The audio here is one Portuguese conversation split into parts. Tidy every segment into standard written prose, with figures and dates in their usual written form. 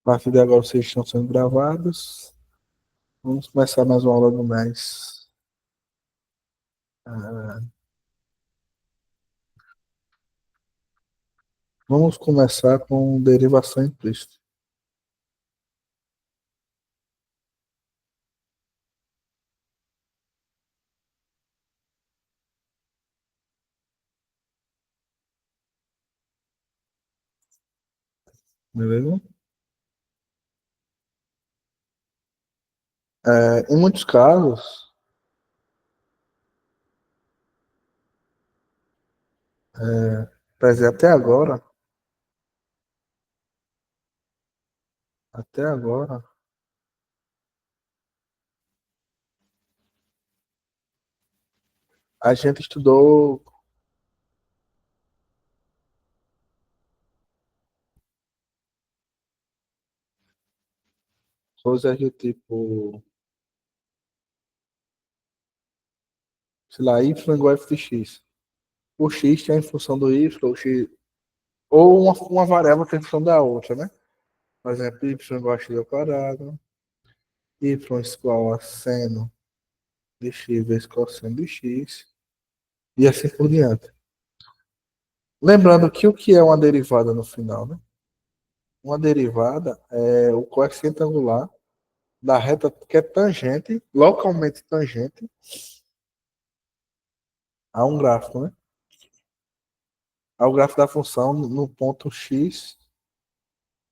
A partir de agora vocês estão sendo gravados. Vamos começar mais uma aula do mês. Vamos começar com derivação implícita. Beleza? Em muitos casos, quer dizer, até agora, a gente estudou coisas do tipo, sei lá, y igual a f de x. O x tem em função do y, o x, ou uma variável tem em função da outra, né? Por exemplo, y igual a x ao quadrado, y igual a seno de x vezes cosseno de x, e assim por diante. Lembrando que o que é uma derivada no final, né? Uma derivada é o coeficiente angular da reta que é tangente, localmente tangente, a um gráfico, né? Ao gráfico da função no ponto x,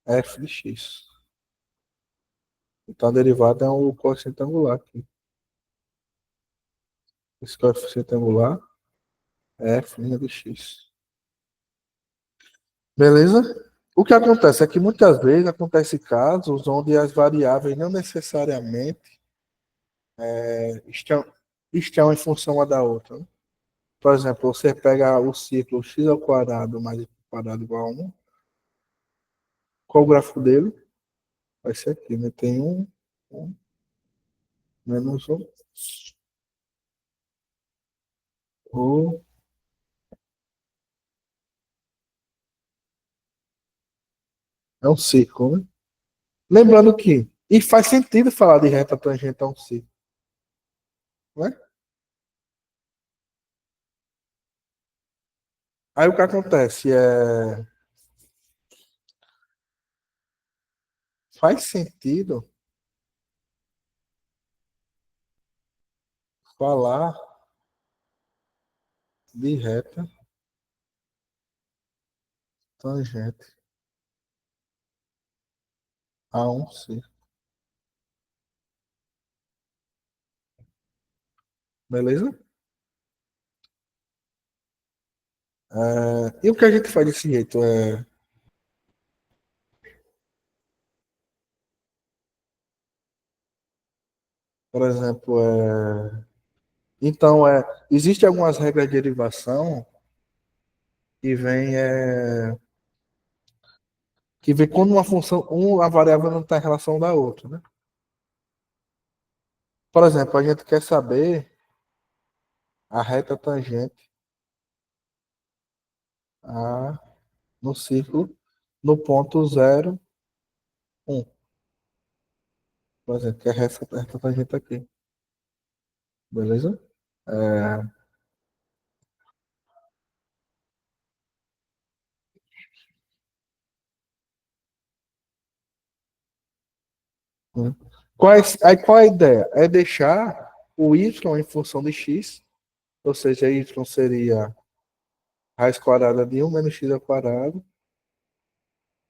f de x. Então a derivada é o coeficiente angular aqui. Esse coeficiente angular é f' de x. Beleza? O que acontece é que muitas vezes acontece casos onde as variáveis não necessariamente estão, estão em função uma da outra, né? Por exemplo, você pega o ciclo x ao quadrado mais y ao quadrado igual a 1. Qual o gráfico dele? Vai ser aqui, né? Tem um menos um. O, é um círculo, né? Lembrando que, e faz sentido falar de reta tangente a um círculo, né? Aí o que acontece faz sentido falar de reta tangente a um círculo, beleza? E o que a gente faz desse jeito por exemplo, então existe algumas regras de derivação que vem quando uma função, uma variável não está em relação da outra, né? Por exemplo, a gente quer saber a reta tangente a, no círculo no ponto 0, 1. Por exemplo, que é essa reta tangente aqui. Beleza? É, hum. Qual é a ideia? É deixar o y em função de x, ou seja, y seria raiz quadrada de 1 menos x ao quadrado,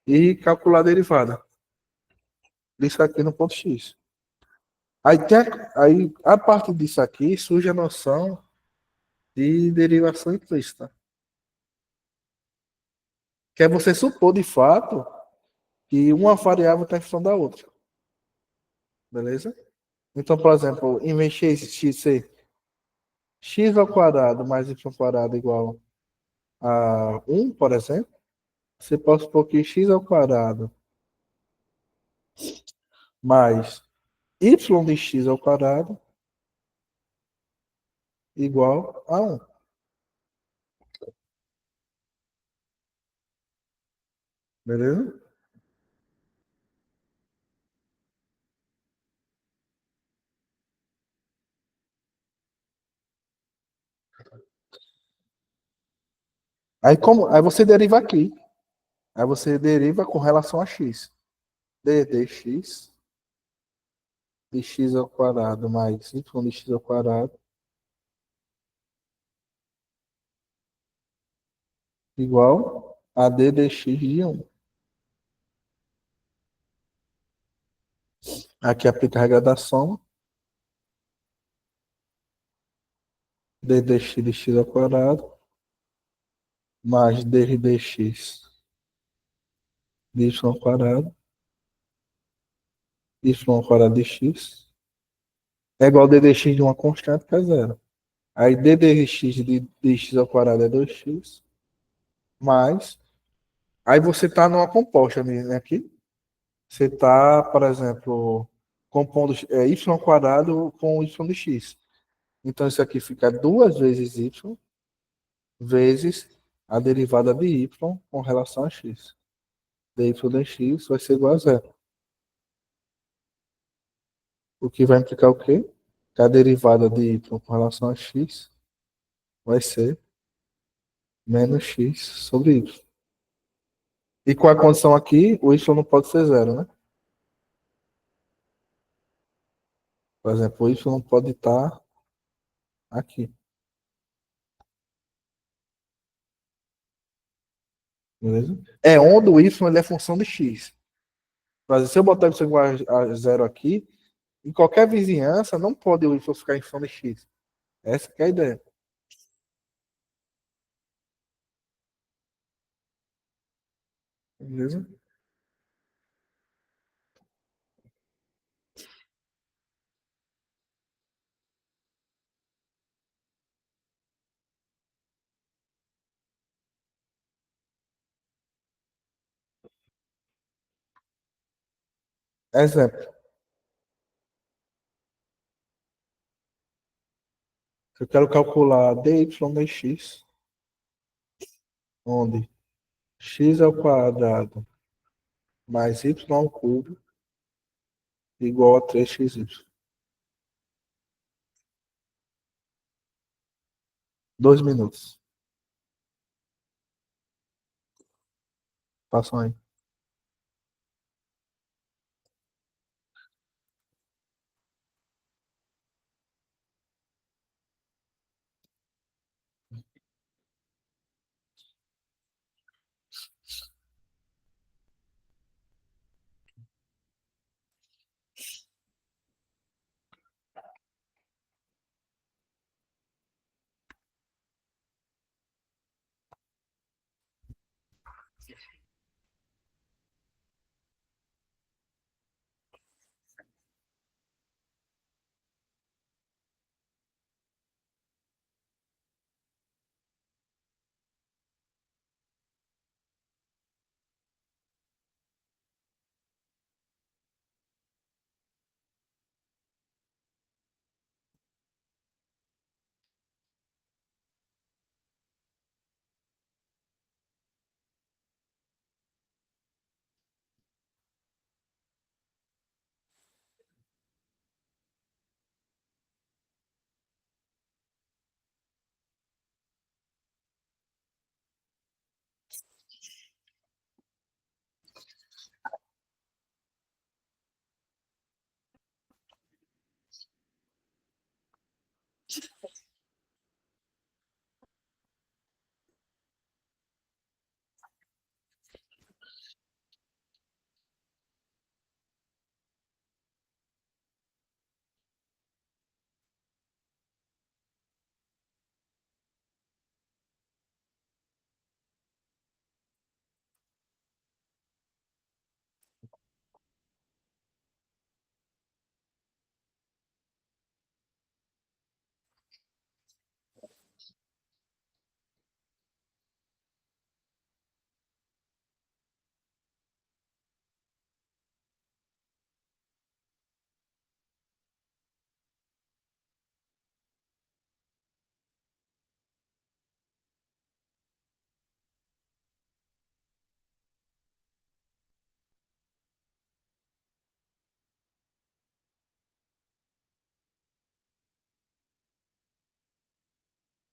e calcular a derivada disso aqui no ponto x. Aí, a partir disso aqui, surge a noção de derivação implícita, que é você supor, de fato, que uma variável está em função da outra. Beleza? Então, por exemplo, em vez de x ser x ao quadrado mais y ao quadrado igual a 1, por exemplo, você pode supor que x ao quadrado mais y de x ao quadrado igual a 1. Beleza? Aí você deriva aqui. Aí você deriva com relação a x. D dx de x ao quadrado mais y de x ao quadrado igual a d dx de 1. Aqui aplica a regra da soma. D dx de x ao quadrado mais d dx de y ao quadrado, y ao quadrado de x, é igual a d dx de uma constante, que é zero. Aí d dx de x ao quadrado é 2x, mais... Aí você está numa composta né, aqui. Você está, por exemplo, compondo y ao quadrado com y de x. Então isso aqui fica duas vezes y vezes a derivada de y com relação a x. dy dx vai ser igual a zero. O que vai implicar o quê? Que a derivada de y com relação a x vai ser menos x sobre y. E qual é a condição aqui? O y não pode ser zero, né? Por exemplo, o y não pode estar aqui. Beleza? É onde o y ele é função de x. Por exemplo, se eu botar y igual a zero aqui, em qualquer vizinhança, não pode o y ficar em função de x. Essa que é a ideia. Beleza? Exemplo. Eu quero calcular dy dx, onde x ao quadrado mais y ao cubo igual a 3xy. 2 minutos. Passam aí.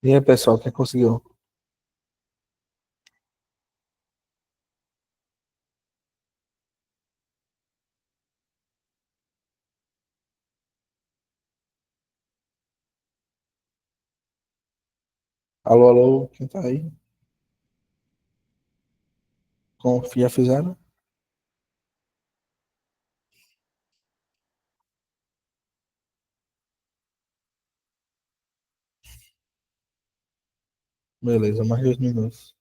E aí, pessoal, quem conseguiu? Alô, alô, quem tá aí? Confia, fizeram? Beleza, mais 2 minutos.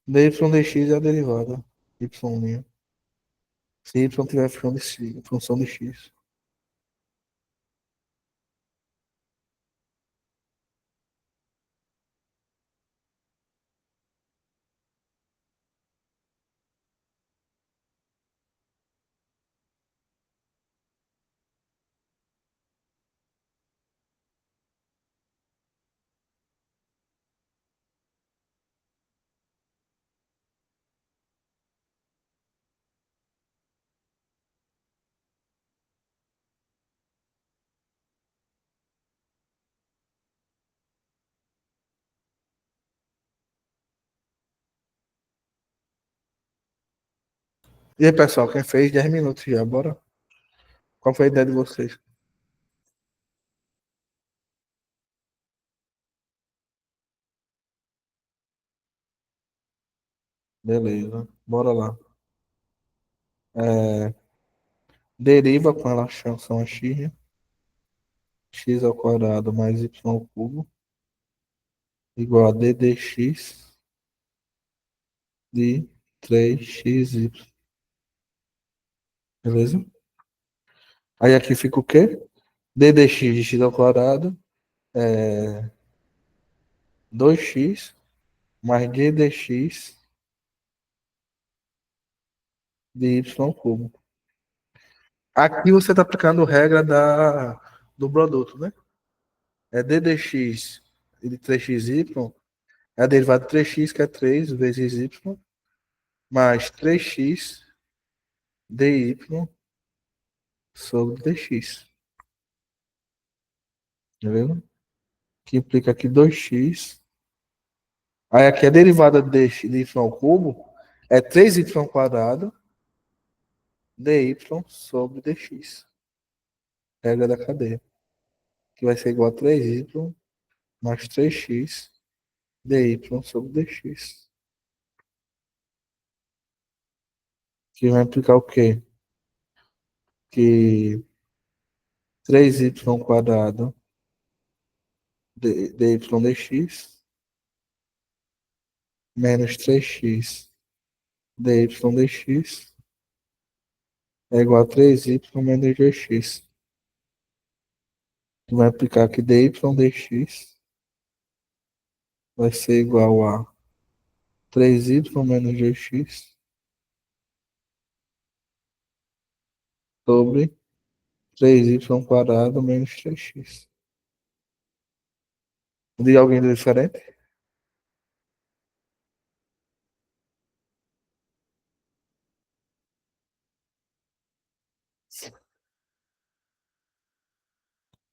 dy dx é a derivada. Y'. Se y tiver função de x. E aí, pessoal, quem fez 10 minutos já, bora? Qual foi a ideia de vocês? Beleza, bora lá. É, deriva com relação a x, né? X ao quadrado mais y ao cubo igual a d dx de 3xy. Beleza? Aí aqui fica o quê? D dx de x ao quadrado é 2x mais d dx de y ao cubo. Aqui você está aplicando a regra do produto, né? É d dx de 3xy é a derivada de 3x, que é 3 vezes y, mais 3x dy sobre dx. Entendeu? Que implica aqui 2x. Aí aqui a derivada de y ao cubo é 3y quadrado dy sobre dx. Regra da cadeia. Que vai ser igual a 3y mais 3x dy sobre dx. Que vai implicar o quê? Que 3y quadrado dy dx menos 3x dy dx é igual a 3y menos 2x. Que vai implicar que dy dx vai ser igual a 3y menos 2x sobre 3y quadrado menos 3x. De alguém diferente?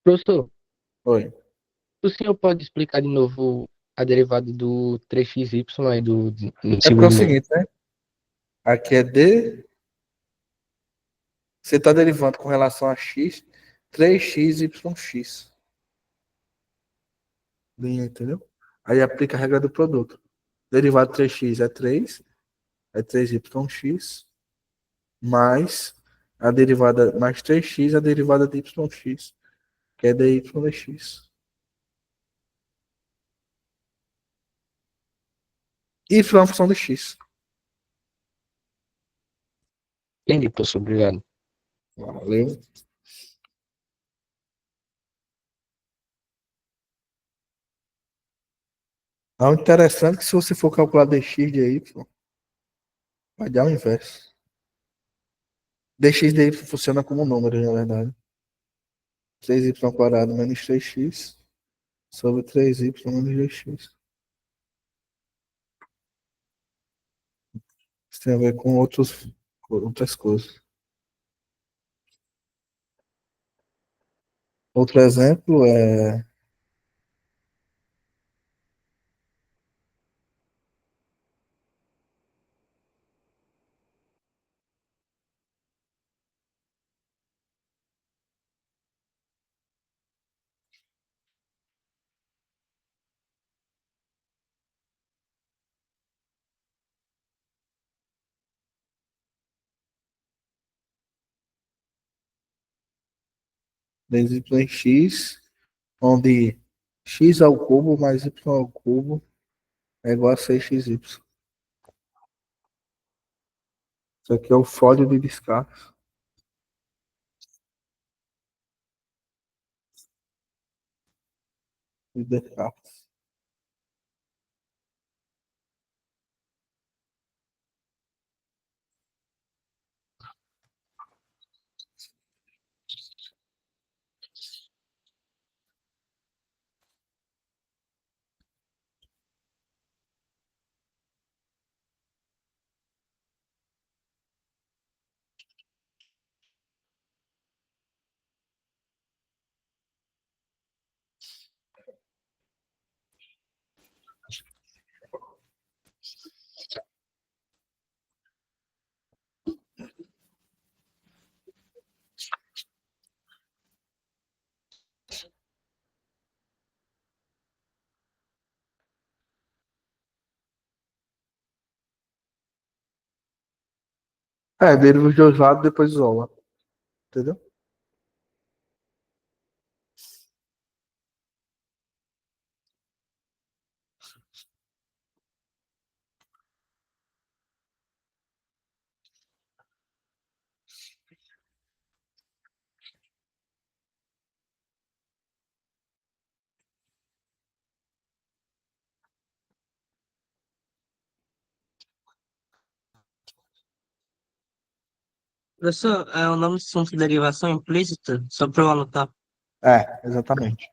Professor, Oi. o senhor pode explicar de novo a derivada do 3xy aí no É porque é o segundo? seguinte, né? Aqui é d, você está derivando com relação a x, 3x, yx. Linha, entendeu? Aí aplica a regra do produto. Derivado 3x é 3, é 3yx, mais a derivada, mais 3x, a derivada de yx, que é dy dx. Y é uma função de x. Entendi, professor, obrigado. Valeu. É interessante que se você for calcular dx de y, vai dar o inverso. Dx de y funciona como número, na verdade. 3y quadrado menos 3x sobre 3y menos 2x. Isso tem a ver com outras coisas. Outro exemplo é 3y em x, onde x ao cubo mais y ao cubo é igual a 6xy. Isso aqui é o folho de Descartes. De Descartes. Deriva os dois lados, depois isola. Entendeu? Professor, é o nome de assunto de derivação implícita, só para eu anotar. Exatamente.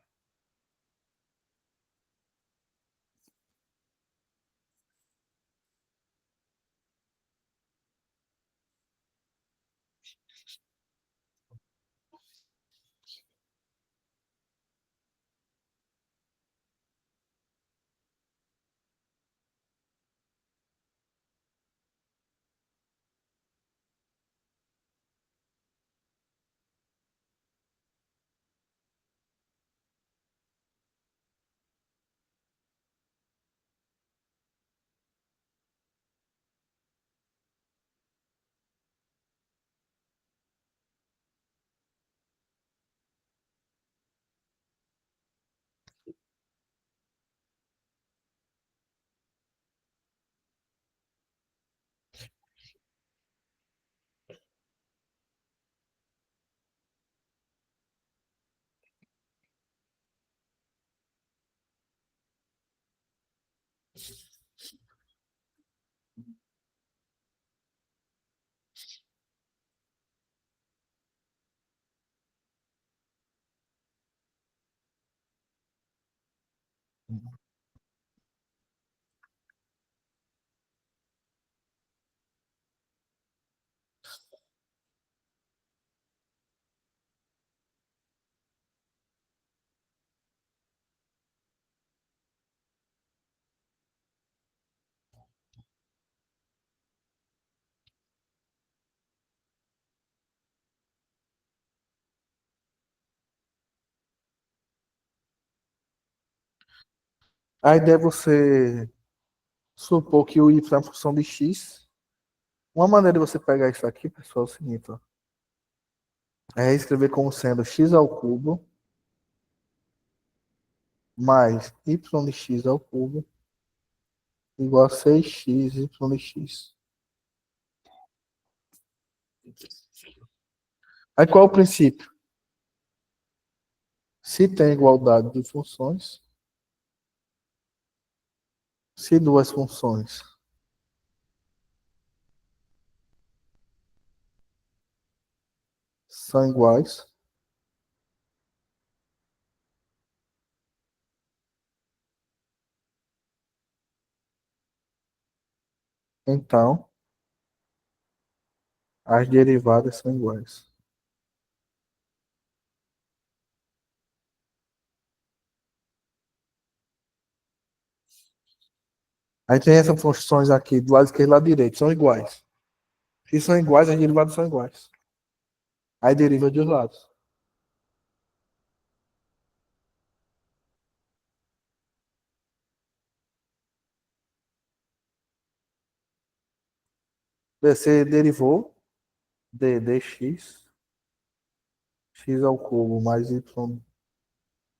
A ideia é você supor que o y é uma função de x. Uma maneira de você pegar isso aqui, pessoal, é o seguinte, ó. É escrever como sendo x ao cubo mais y de x ao cubo igual a 6x y de x. Aí qual é o princípio? Se tem igualdade de funções, se duas funções são iguais, então as derivadas são iguais. Aí tem essas funções aqui, do lado esquerdo e do lado direito, são iguais. Se são iguais, as derivadas são iguais. Aí deriva dos lados. Você derivou de dx, x ao cubo mais y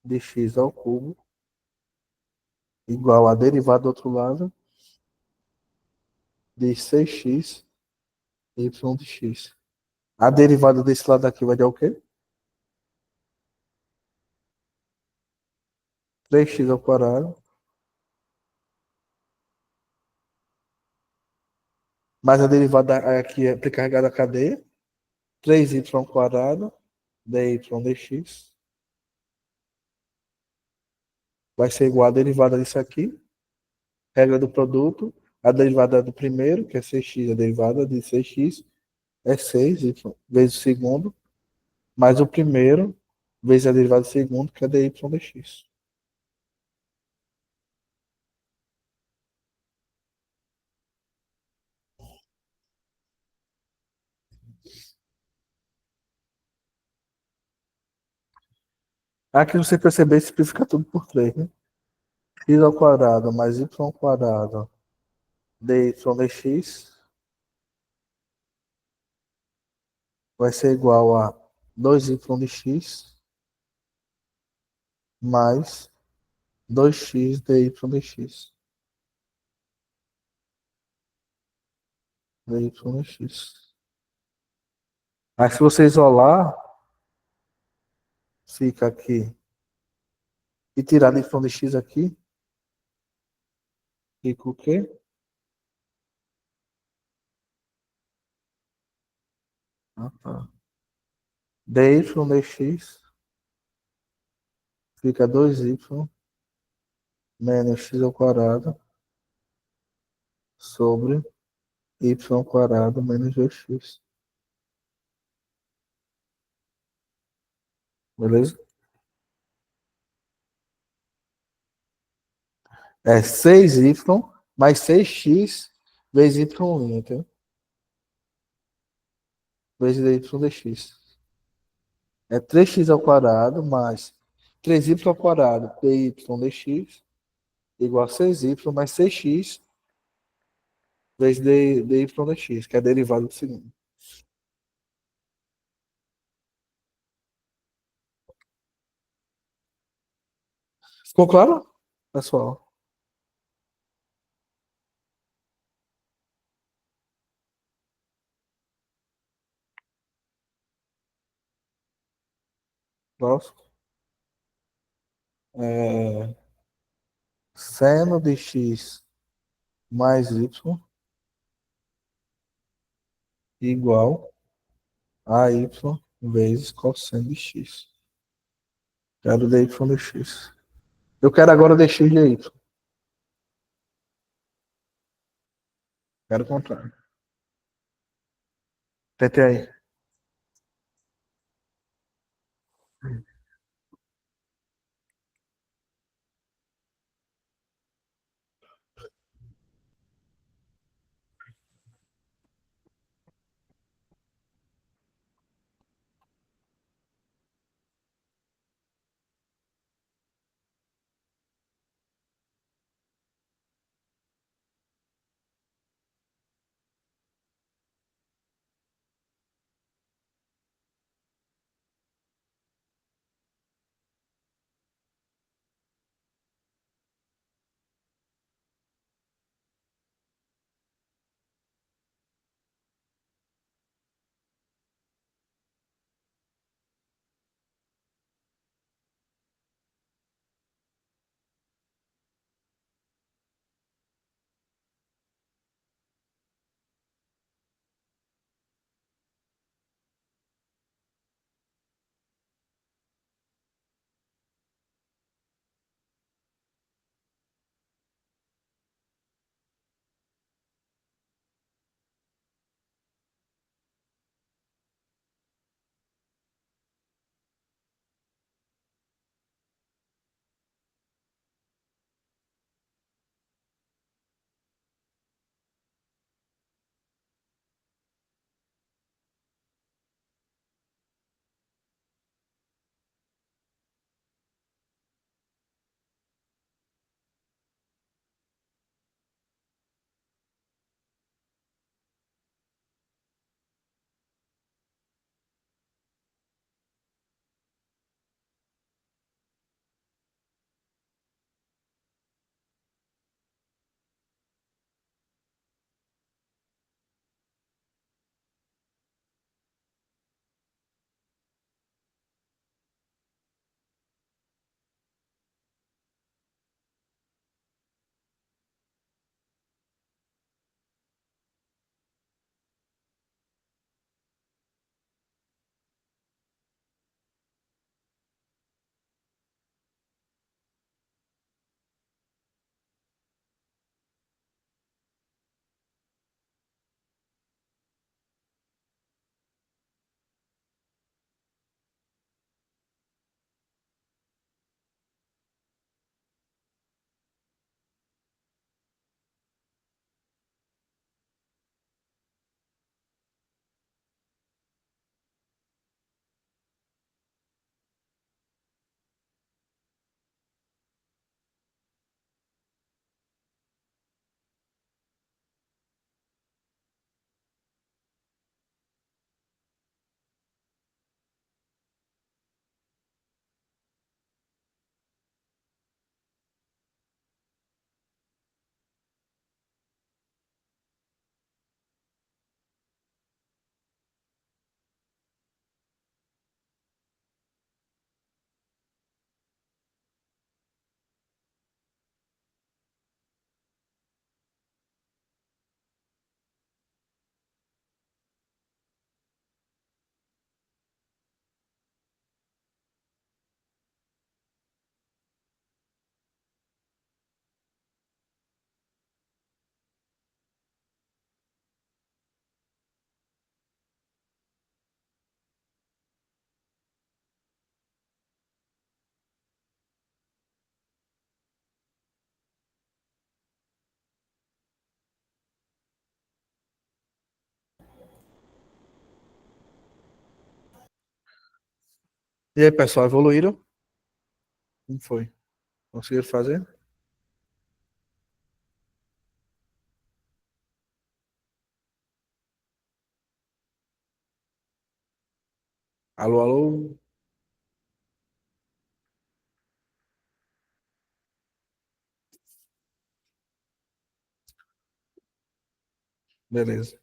de x ao cubo, igual a derivada do outro lado de 6x y de x. A derivada desse lado aqui vai dar o quê? 3x ao quadrado, mais a derivada aqui é carregada a cadeia, 3y ao quadrado, dy dx, vai ser igual a derivada disso aqui, regra do produto, a derivada do primeiro, que é 6x, a derivada de 6x é 6y vezes o segundo, mais o primeiro vezes a derivada do segundo, que é dy dx. Aqui você perceber, simplifica tudo por 3, né? X ao quadrado mais y ao quadrado dy dx vai ser igual a 2y de x mais 2x dy dx. Dy dx. Aí se você isolar, fica aqui. E tirar dy dx aqui, fica o quê? Ah, tá. Dy dx fica 2y menos x ao quadrado sobre y ao quadrado menos 2x. Beleza? É 6y mais 6x vezes y', entendeu? Vezes dy dx. É 3x ao quadrado mais 3y ao quadrado dy dx igual a 6y mais 6x vezes dy dx, que é a derivada do segundo. Ficou claro, pessoal? Nossa. É, seno de x mais y igual a y vezes cosseno de x. Quero dy dx. Eu quero agora dx de y. Quero o contrário. Tentei aí. E aí, pessoal, evoluíram? Como foi? Conseguiram fazer? Alô, alô? Beleza.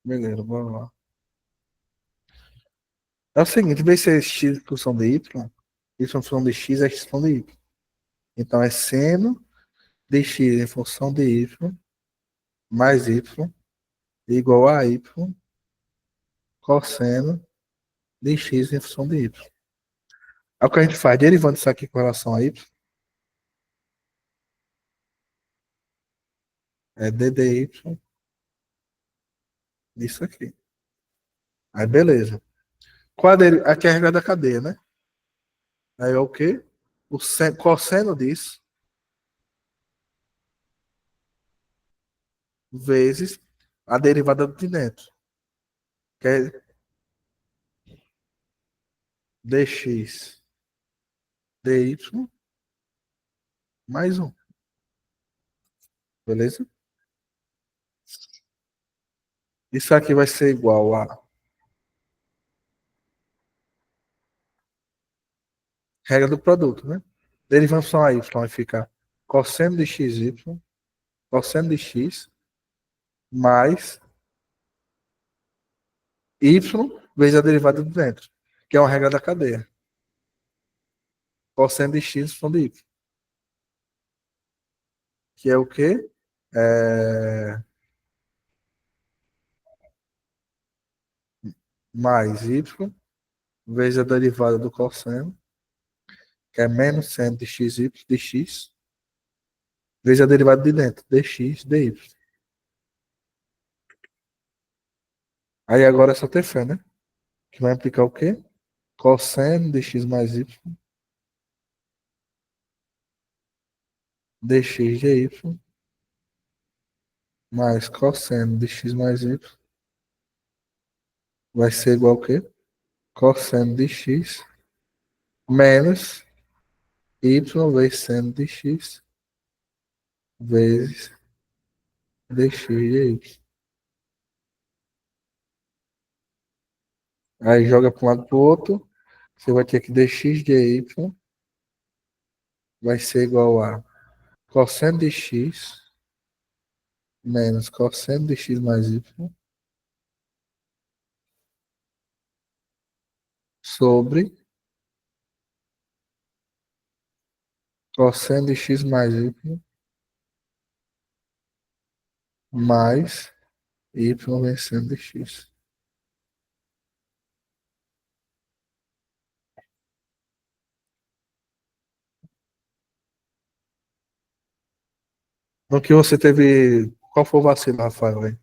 Beleza, vamos lá. É o seguinte, em vez de ser x função de y função de x é x função de y. Então é seno de x em função de y mais y igual a y cosseno de x em função de y. É o que a gente faz, derivando isso aqui com relação a y, é d dy isso aqui. Aí beleza. Aqui é a regra da cadeia, né? Aí é o quê? Cosseno disso vezes a derivada de dentro, que é dx dy mais um, beleza? Isso aqui vai ser igual a regra do produto, né? Derivando só a y, vai ficar cosseno de xy, cosseno de x, mais y vezes a derivada de dentro, que é uma regra da cadeia. Cosseno de x função de y, que é o quê? Mais y vezes a derivada do cosseno, que é menos seno de xy de x, vezes a derivada de dentro, dx dy. Aí agora é só ter fé, né? Que vai implicar o quê? Cosseno de x mais y, dx dy, mais cosseno de x mais y, vai ser igual ao quê? Cosseno de x menos y vezes seno de x vezes dx dy. Aí joga para um lado para o outro, você vai ter que dx dy vai ser igual a cosseno de x menos cosseno de x mais y sobre cosseno de x mais y mais y vencendo de x. No que você teve. Qual foi o vacilo, Rafael? Aí?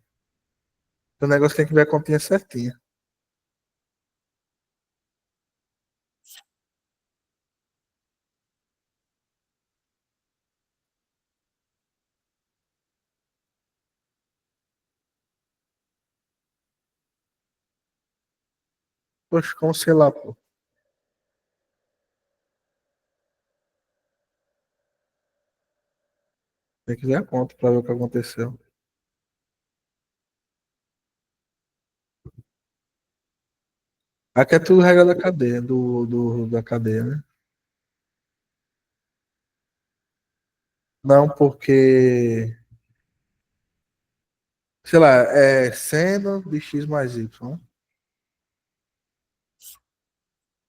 O negócio tem que ver a continha certinha. Poxa, como sei lá, pô. Tem que ver a conta pra ver o que aconteceu. Aqui é tudo regra da cadeia, da cadeia, né? Não, porque, sei lá, é seno de x mais y.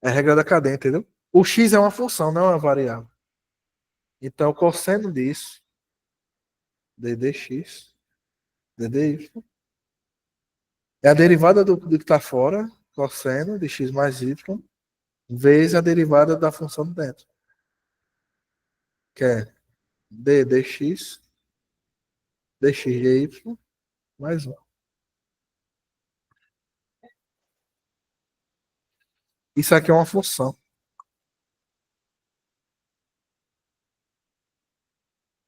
É regra da cadeia, entendeu? O x é uma função, não é uma variável. Então, o cosseno disso, ddx, ddy, é a derivada do que está fora, cosseno de x mais y, vezes a derivada da função de dentro, que é d dx, dx dy mais um. Isso aqui é uma função.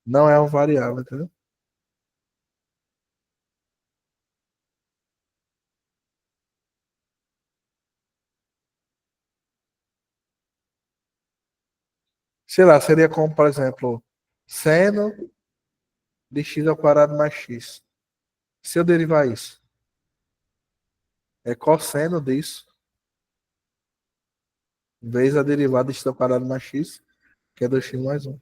Não é uma variável, entendeu? Sei lá, seria como, por exemplo, seno de x ao quadrado mais x. Se eu derivar isso, é cosseno disso, vezes a derivada de x ao quadrado mais x, que é 2x mais um.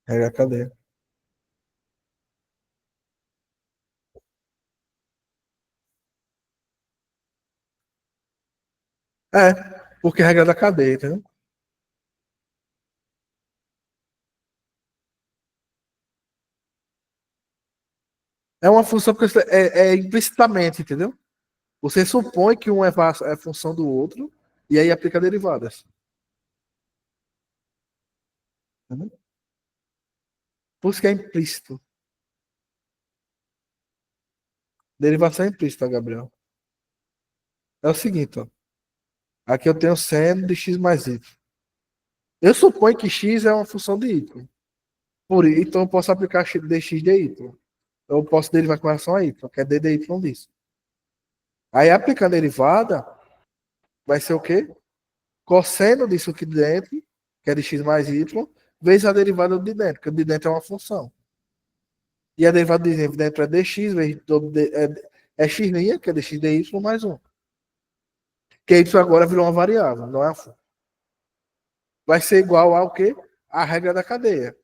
Regra da cadeia. É, porque é regra da cadeia, entendeu? É uma função porque é implicitamente, entendeu? Você supõe que um é função do outro e aí aplica derivadas. Entendeu? Por isso que é implícito. Derivação é implícita, Gabriel. É o seguinte, ó. Aqui eu tenho seno de x mais y. Eu suponho que x é uma função de y. Então eu posso aplicar dx de y. Eu posso derivar com relação a y, que é d de y disso. Aí aplicando a derivada, vai ser o quê? Cosseno disso aqui de dentro, que é de x mais y, vezes a derivada do de dentro, que o de dentro é uma função. E a derivada de dentro é dx, vezes é x', que é dx dy mais um. Que y agora virou uma variável, não é uma função. Vai ser igual ao quê? A regra da cadeia.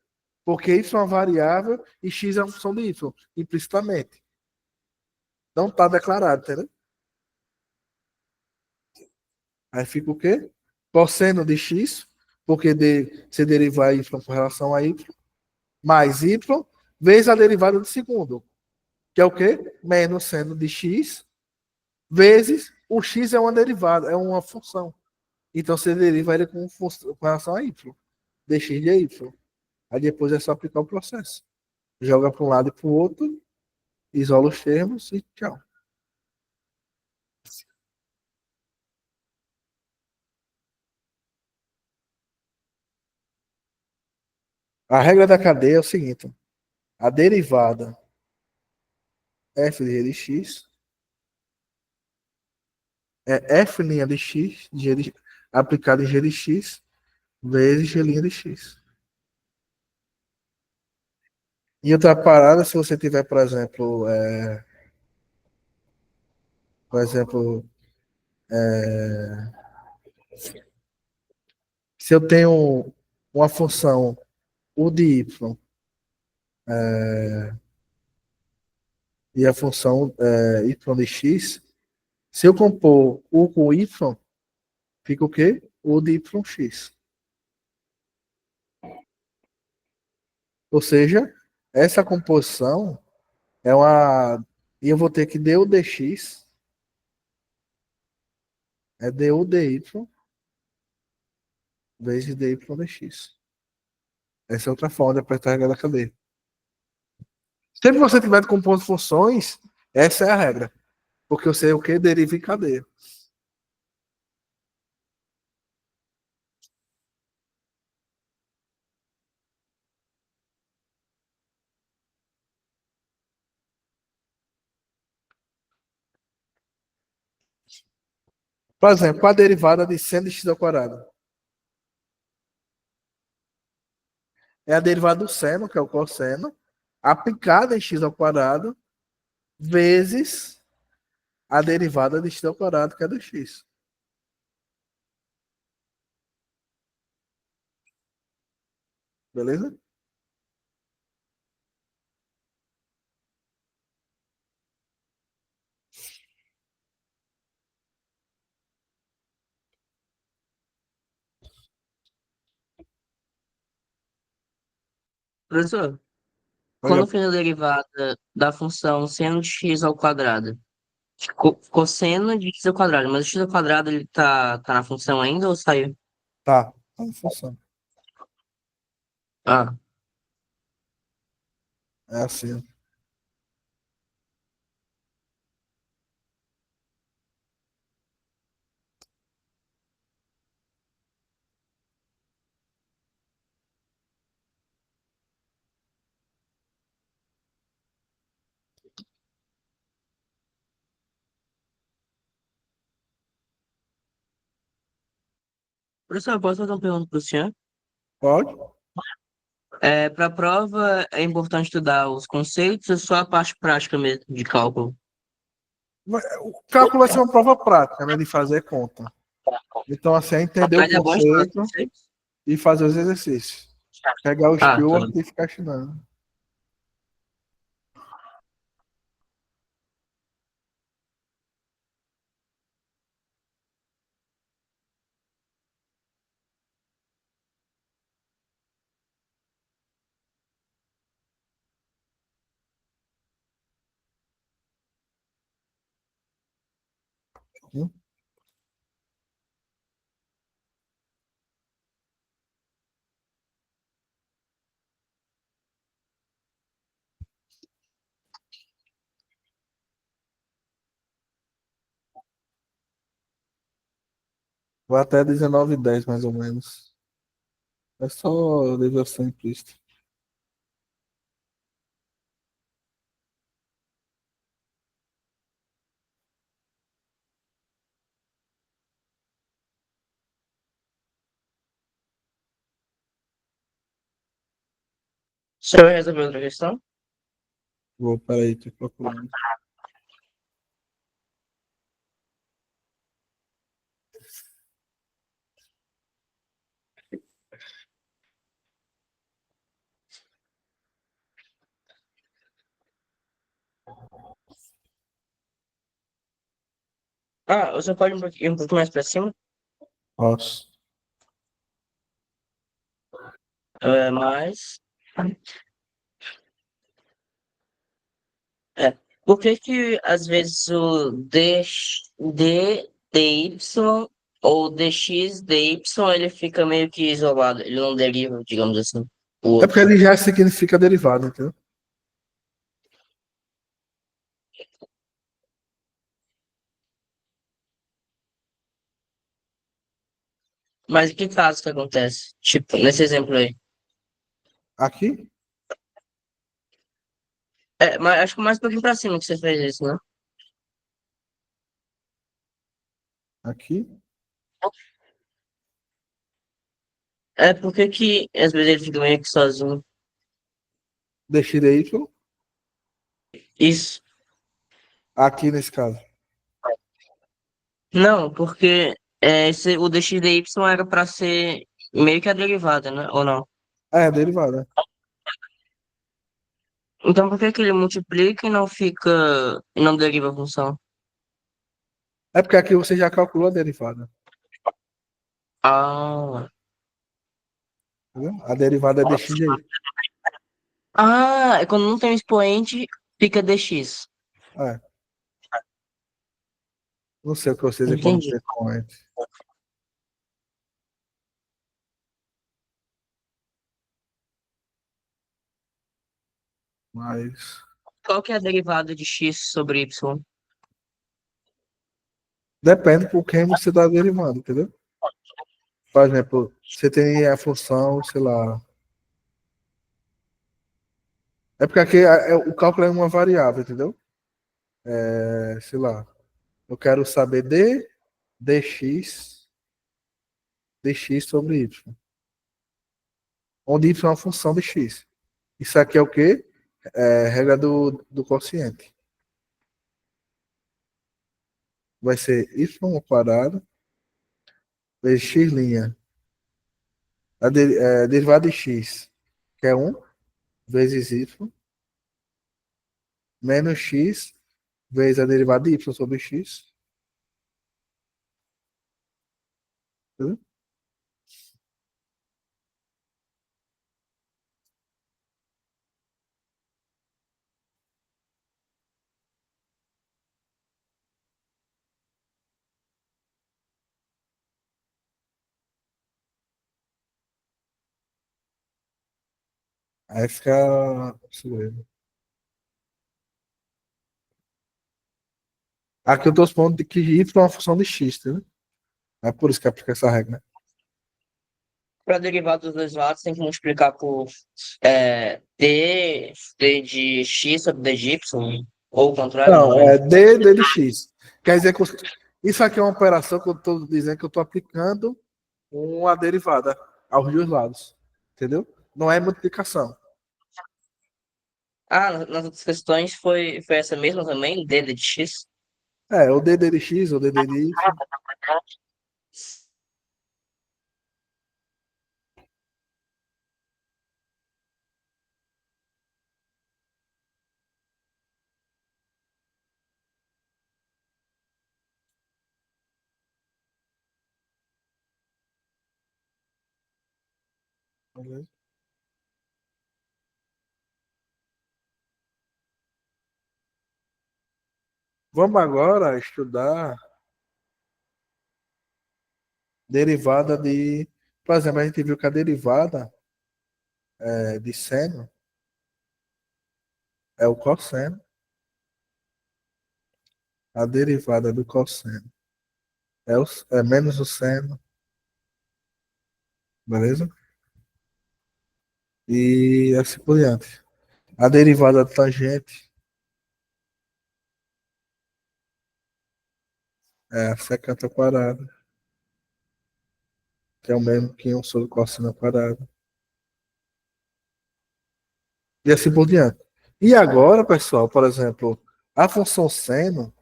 Porque y é uma variável e x é uma função de y, implicitamente. Não está declarado, entendeu? Aí fica o quê? Cosseno de x, porque se derivar y com relação a y, mais y, vezes a derivada do segundo, que é o quê? Menos seno de x, vezes o x é uma derivada, é uma função. Então você deriva ele com relação a y, dx de y. Aí depois é só aplicar o processo. Joga para um lado e para o outro, isola os termos e tchau. A regra da cadeia é o seguinte: a derivada f de g de x é f' de x aplicada em g de x vezes g' de x. Em outra parada, se você tiver, por exemplo, se eu tenho uma função u de y e a função y de x, se eu compor u com y, fica o quê? U de yx. Ou seja, essa composição é uma. E eu vou ter que du dx é du dy vezes dy dx. Essa é outra forma de apertar a regra da cadeia. Sempre que você tiver compondo funções, essa é a regra. Porque eu sei o que deriva em cadeia. Por exemplo, a derivada de seno de x ao quadrado. É a derivada do seno, que é o cosseno, aplicada em x ao quadrado, vezes a derivada de x ao quadrado, que é do x. Beleza? Professor, Olha, quando eu fiz a derivada da função seno de x ao quadrado, cosseno de x ao quadrado, mas o x ao quadrado ele tá na função ainda ou saiu? tá. Tá em função. Ah, É assim. Professor, eu posso fazer uma pergunta para o senhor? Pode? Para a prova, é importante estudar os conceitos ou só a parte prática mesmo de cálculo? O cálculo vai ser uma prova prática, né? De fazer conta. Então, assim, é entender o Mas é bom estudar os conceito conceitos? e fazer os exercícios. Pegar o Ah, tá. Stewart e ficar estudando. Hum? Vai até 19h10, mais ou menos. É só nível simplista. O senhor resolveu outra questão? Vou, peraí, tô procurando. Ah, o senhor pode ir um pouco mais para cima? Posso. Mas. É. Por que que às vezes o dy ou dx, dy, ele fica meio que isolado, ele não deriva, digamos assim, o É porque outro. ele já significa derivado, entendeu? Mas em que caso que acontece? Tipo, nesse exemplo aí. Aqui? Mas acho que mais um pouquinho pra cima que você fez isso, né? Aqui? Por que que às vezes ele fica meio que sozinho? Dx dy. Isso. Aqui nesse caso. Não, porque o dx/dy era pra ser meio que a derivada, né? Ou não? É, derivado, né? Então por que que ele multiplica e não fica, e não deriva a função? É porque aqui você já calculou a derivada. Ah, Entendeu? A derivada é dx dy. é quando não tem um expoente, fica dx. É. Não sei o que vocês dizem quando Entendi. tem corrente. Mas Qual que é a derivada de x sobre y? depende por quem você está derivando, entendeu? Por exemplo, você tem a função, sei lá. É porque aqui o cálculo é uma variável, entendeu? Sei lá. Eu quero saber dx sobre y. Onde y é uma função de x. Isso aqui é o quê? É regra do quociente. Vai ser y ao quadrado vezes x'. Derivada de x, que é 1 vezes y, menos x vezes a derivada de y sobre x. Entendeu? Aí fica. Deixa eu ver. Aqui eu estou supondo que y é uma função de x, entendeu? É por isso que aplica essa regra. Para derivar dos dois lados, tem que multiplicar por d de x sobre d de y, ou o contrário, não Não, lembro. é d de x. Quer dizer que isso aqui é uma operação que eu estou dizendo que eu estou aplicando uma derivada aos dois lados. Entendeu? Não é multiplicação. Ah, nas outras questões foi essa mesma também, d de x? É, o dd de x, o dd de y. Beleza? Vamos agora estudar derivada de. Por exemplo, a gente viu que a derivada de seno é o cosseno. A derivada do cosseno é menos o seno, beleza? E assim por diante. A derivada da tangente é a secante ao quadrado, que é o mesmo que um sobre cosseno ao quadrado. E assim por diante. E agora, pessoal, por exemplo, a função seno,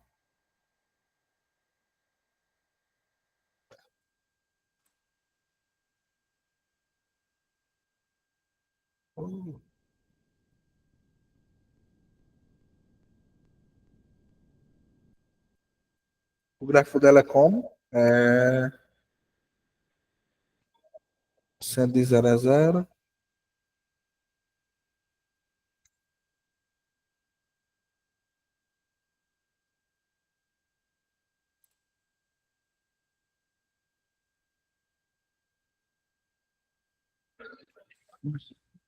o gráfico dela é como? É seno de 0 a 0.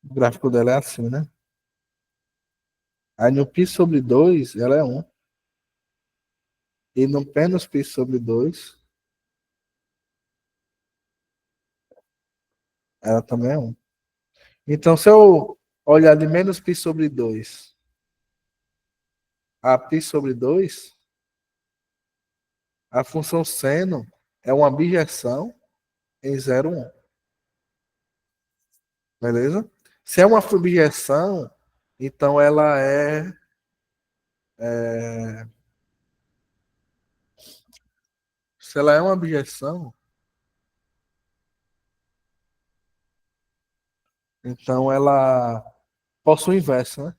O gráfico dela é assim, né? Aí no π sobre 2 ela é 1. E no menos π sobre 2 ela também é 1. Então, se eu olhar de menos π sobre 2 a π sobre 2, a função seno é uma bijeção em 0, 1. Beleza? Se é uma bijeção, então ela é. Se ela é uma bijeção, então ela possui o inverso, né?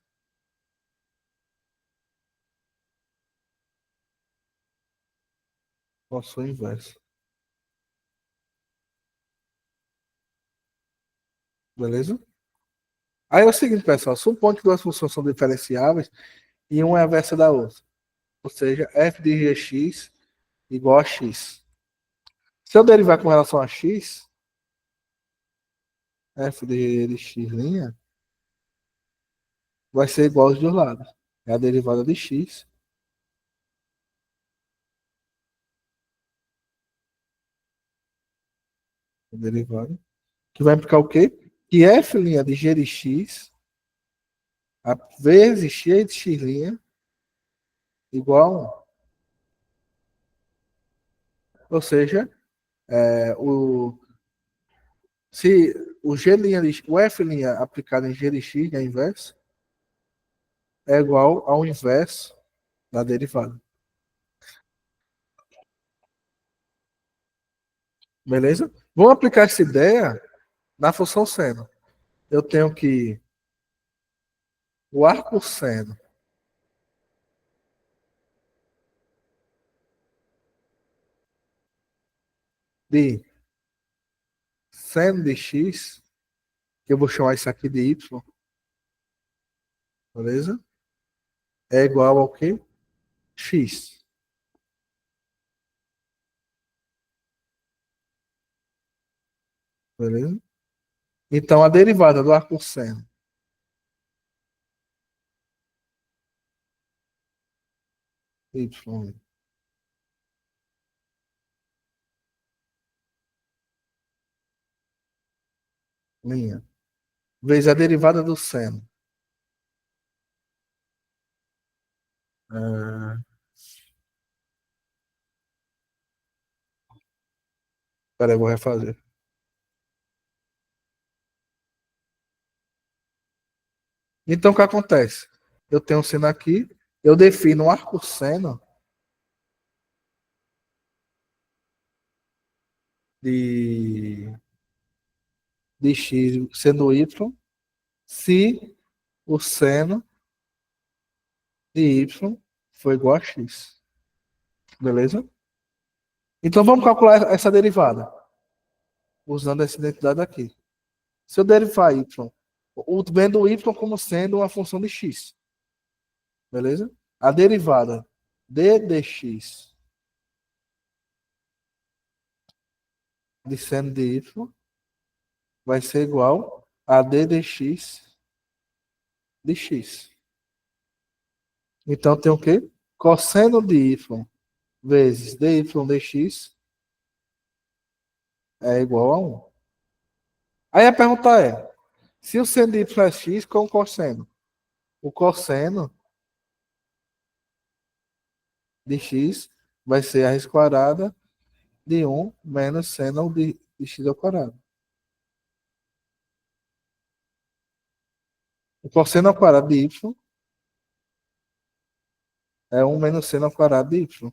Possui o inverso. Beleza? Aí é o seguinte, pessoal. Suponha que duas funções são diferenciáveis e uma é a inversa da outra. Ou seja, f de gx igual a x. Se eu derivar com relação a x, f de x' vai ser igual aos dois lados. É a derivada de x, a derivada, que vai implicar o quê? Que f' de g de x a vezes x de x' igual a 1. Ou seja, se o g' o f' aplicado em g de x, é inverso, é igual ao inverso da derivada. Beleza? Vamos aplicar essa ideia na função seno. Eu tenho que o arco seno de seno de x, que eu vou chamar isso aqui de y, beleza? É igual ao quê? X, beleza? Então, a derivada do arco seno y, linha, vezes a derivada do seno. Ah, peraí, eu vou refazer. Então, o que acontece? Eu tenho um seno aqui, eu defino um arcosseno de, de x sendo y, se o seno de y for igual a x. Beleza? Então, vamos calcular essa derivada, usando essa identidade aqui. Se eu derivar y, vendo y como sendo uma função de x. Beleza? A derivada d dx de seno de y vai ser igual a d dx de x. Então tem o quê? Cosseno de y vezes dy dx é igual a 1. Aí a pergunta é, se o seno de y é x, qual é o cosseno? O cosseno de x vai ser a raiz quadrada de 1 menos seno de x ao quadrado. O cosseno ao quadrado de y é 1 menos seno ao quadrado de y.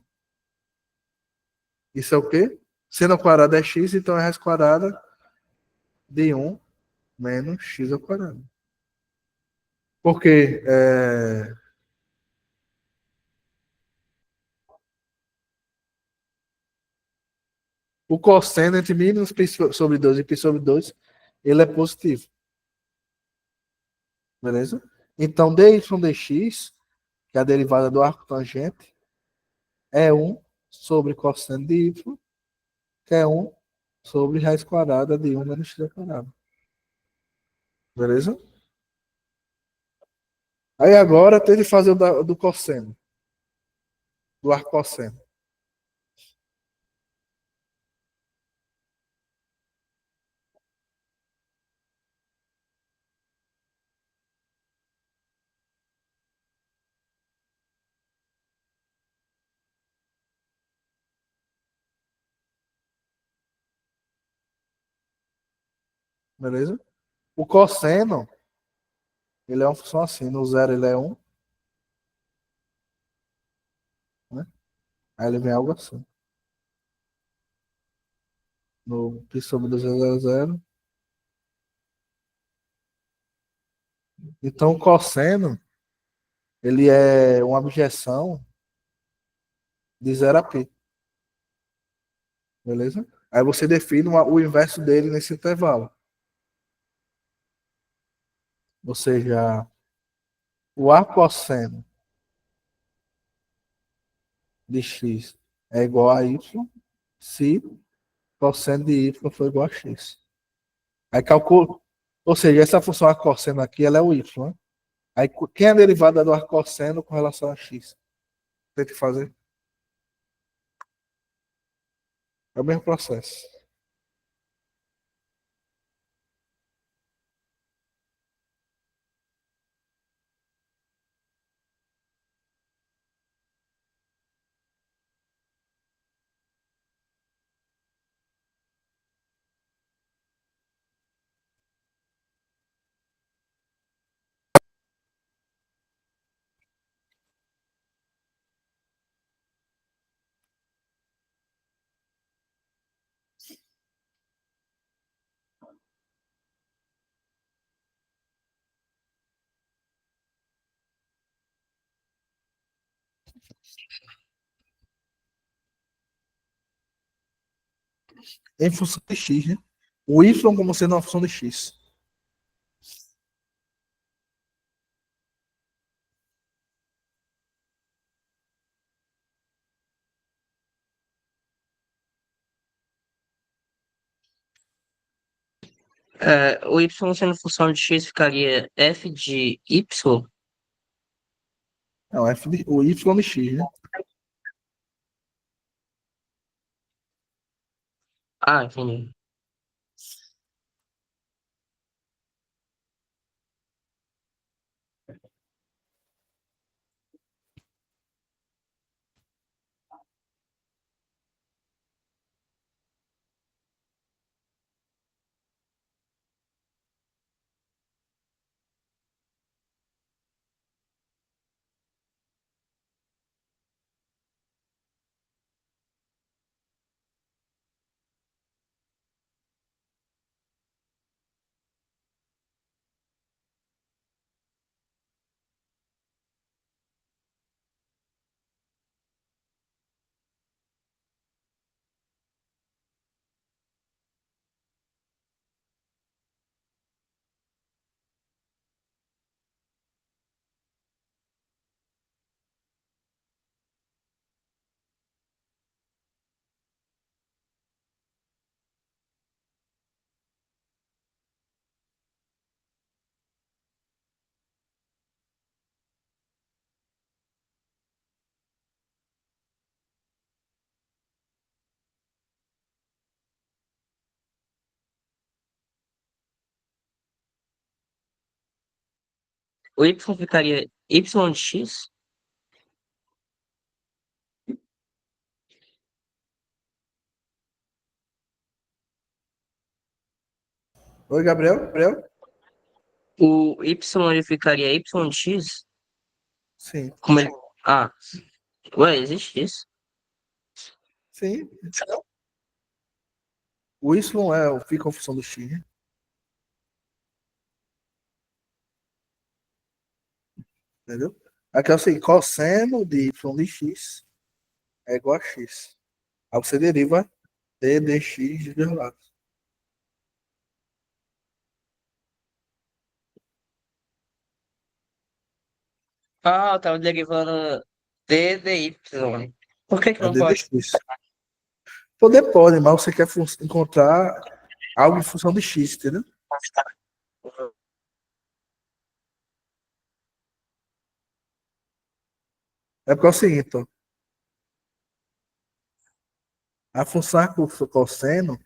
Isso é o quê? Seno ao quadrado é x, então é a raiz quadrada de 1 menos x ao quadrado. Porque o cosseno entre mínus π sobre 2 e π sobre 2, ele é positivo. Beleza? Então, dy dx, que é a derivada do arco tangente, é 1 sobre cosseno de y, que é 1 sobre raiz quadrada de 1 menos x ao quadrado. Beleza? Aí agora tem de fazer do cosseno, do arco cosseno. Beleza? O cosseno, ele é uma função assim, no zero ele é 1, né? Aí ele vem algo assim. No π sobre 2 é 0. Então, o cosseno, ele é uma objeção de 0 a π. Beleza? Aí você define o inverso dele nesse intervalo. Ou seja, o A cosseno de x é igual a y se cosseno de y for igual a x. Aí calcula. Ou seja, essa função A cosseno aqui, ela é o y, né? Aí quem é a derivada do arcosseno com relação a x? Tem que fazer. É o mesmo processo. Em função de x, né? O y como sendo uma função de x. O y sendo função de x ficaria f de y? Não, o y de x, né? Ah, entendi. o y ficaria y de x? Oi, Gabriel? Gabriel? O y ele ficaria y de x? Sim. Como ele... Ah, ué, existe isso? Sim. O Y fica a função do X, né? Entendeu? Aqui é o seguinte, cosseno de Y de X é igual a X. Aí você deriva d dx de dois lados. Ah, eu tava derivando d de y. Por que que É não d pode? dx. Poder pode, mas você quer encontrar algo em função de X, entendeu? É porque é o seguinte, ó, a função cosseno,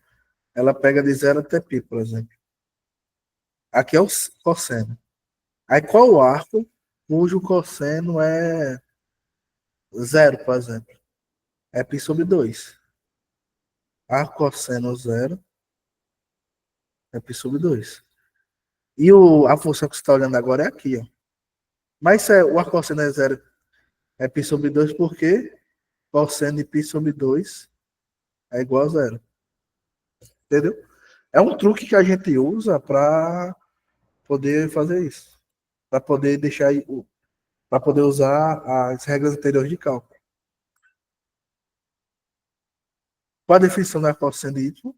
ela pega de zero até π, por exemplo. Aqui é o cosseno. Aí qual o arco cujo cosseno é zero, por exemplo? É π sobre 2. Arco cosseno zero é π sobre 2. E a função que você está olhando agora é aqui, ó. Mas o arco cosseno é zero, é π sobre 2 porque cosseno de π sobre 2 é igual a zero. Entendeu? É um truque que a gente usa para poder fazer isso. Para poder deixar para poder usar as regras anteriores de cálculo. Qual a definição da cosseno de y?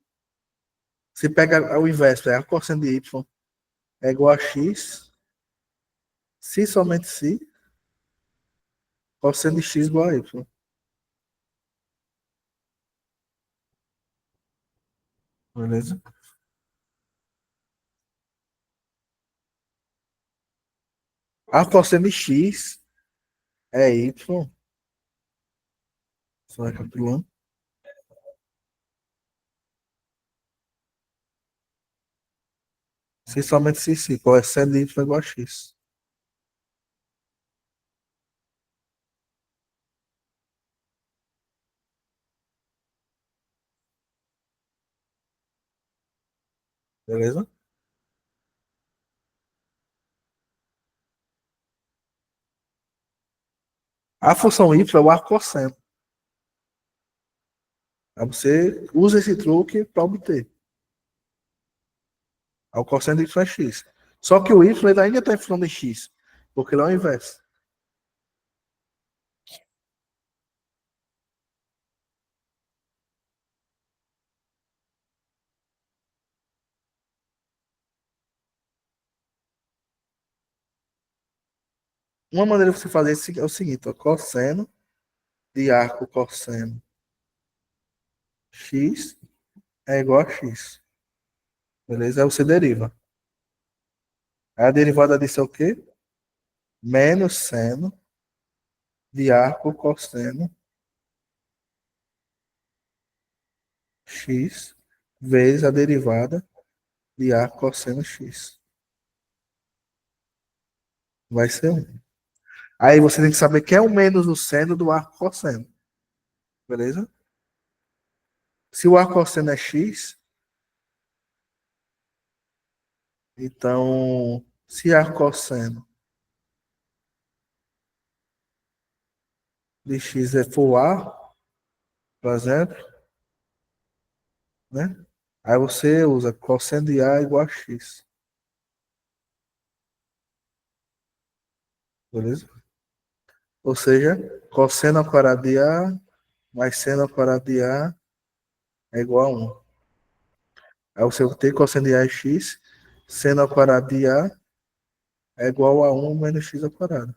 Se pega o inverso, a cosseno de y é igual a x, se somente se, cosseno de x igual a y. Beleza? A cosseno de x é y, só recapitulando, se somente se, cosseno de y é igual a x. Beleza? A função y é o arco cosseno. Aí você usa esse truque para obter. O cosseno de y é x. Só que o y ele ainda está em função de x, porque ele é o inverso. Uma maneira de você fazer isso é o seguinte, ó, cosseno de arco cosseno x é igual a x. Beleza? Aí você deriva. Aí a derivada disso é o quê? Menos seno de arco cosseno x vezes a derivada de arco cosseno x. Vai ser 1. Aí você tem que saber que é o menos o seno do arco cosseno. Beleza? Se o arco cosseno é x, então se arco cosseno de x é for A, por exemplo, né? Aí você usa cosseno de A igual a x. Beleza? Ou seja, cosseno ao quadrado de A mais seno ao quadrado de A é igual a 1. Aí você tem cosseno de A é x, seno ao quadrado de A é igual a 1 menos x ao quadrado.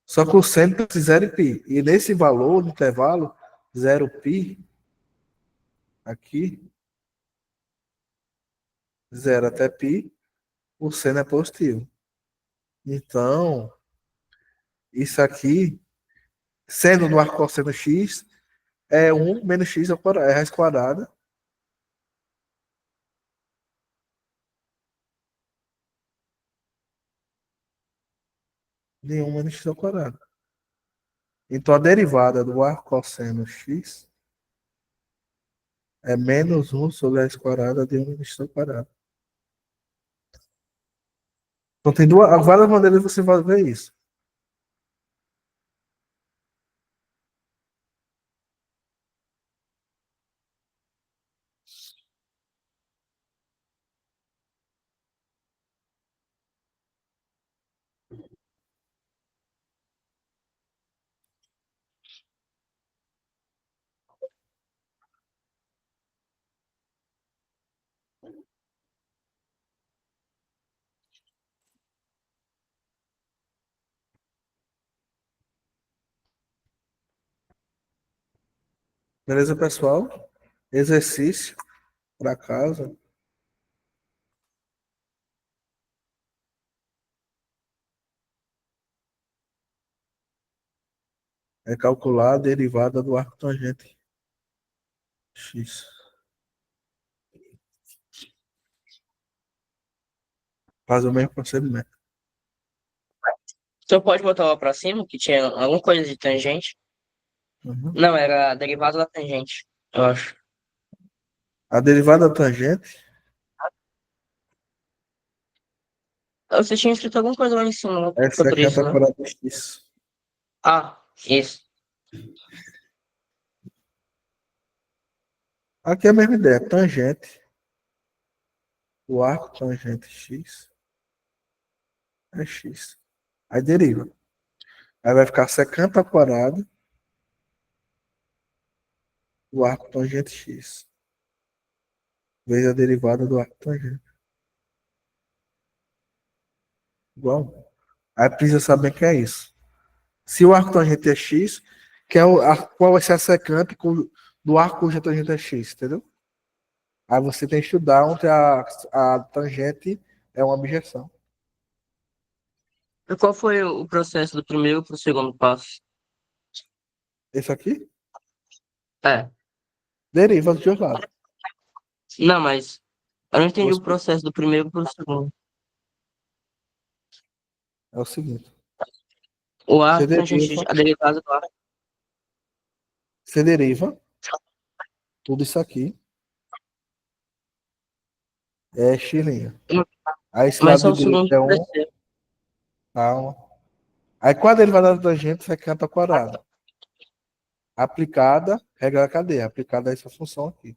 Só que o seno tem zero e π. E nesse valor, no intervalo, 0π, aqui, 0 até π, o seno é positivo. Então, isso aqui, seno do arco cosseno x, é 1 menos x ao quadrado, é raiz quadrada. nenhuma n x ao quadrado. Então a derivada do ar cosseno x é menos 1 sobre a raiz quadrada de 1 x ao quadrado. Então tem várias maneiras de você fazer isso. Beleza, pessoal? Exercício para casa. É calcular a derivada do arco tangente x. Faz o mesmo procedimento. Você pode botar lá pra cima, que tinha alguma coisa de tangente? Uhum. Não, era a derivada da tangente, eu acho. A derivada da tangente Você tinha escrito alguma coisa lá em cima, né? é Foi por secante isso, ao né? quadrado de x. Ah, isso. Aqui é a mesma ideia. Tangente. O arco tangente x é x. Aí deriva. Aí vai ficar secante ao quadrado do arco tangente x. Vezes a derivada do arco tangente. Igual. Aí precisa saber o que é isso. Se o arco tangente é x, qual vai ser a secante do arco cuja tangente é x, entendeu? Aí você tem que estudar onde a tangente é uma objeção. E qual foi o processo do primeiro pro segundo passo? Esse aqui, É. deriva dos dois lados. Não, mas eu não entendi o Você- processo do primeiro pro segundo. É o seguinte. O Você arco tangente, deriva, a derivada do arco. você deriva tudo isso aqui. É xilinha. Aí esse Mas lado só de o direita segundo e é o 1, terceiro. calma. Aí qual a derivada da tangente? Secante ao quadrado. Aplicada, regra da cadeia. Aplicada a essa função aqui.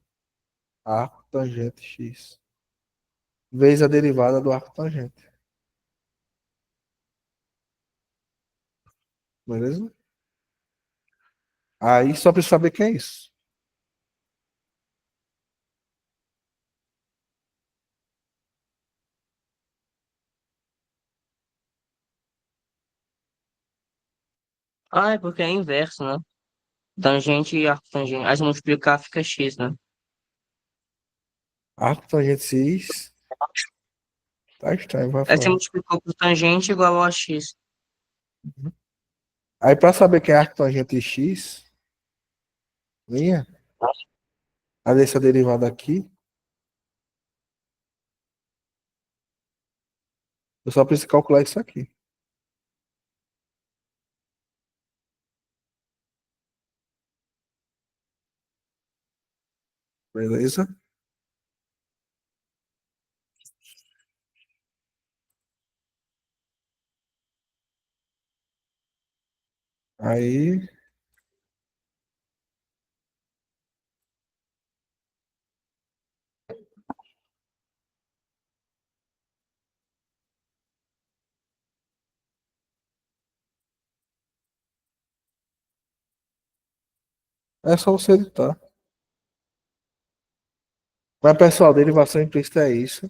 Arco tangente x. Vezes a derivada do arco tangente. Beleza? Aí só precisa saber quem é isso. Ah, é porque é inverso, né? Tangente e arco tangente. Aí se multiplicar fica x, né? Arco tangente x. Tá estranho, vai Aí você falar. multiplicou por tangente igual a x. Aí para saber quem é arco tangente x, linha, a dessa derivada aqui, eu só preciso calcular isso aqui. Beleza? Aí, é só você editar. Mas, pessoal, derivação implícita é isso.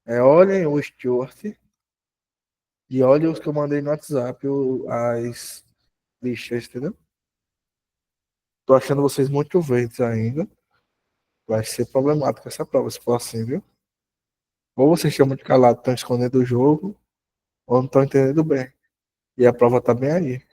Olhem o Stuart e olhem os que eu mandei no WhatsApp, as listas, entendeu? Tô achando vocês muito verdes ainda. Vai ser problemático essa prova, se for assim, viu? Ou vocês estão muito calados, estão escondendo o jogo, ou não estão entendendo bem. E a prova tá bem aí.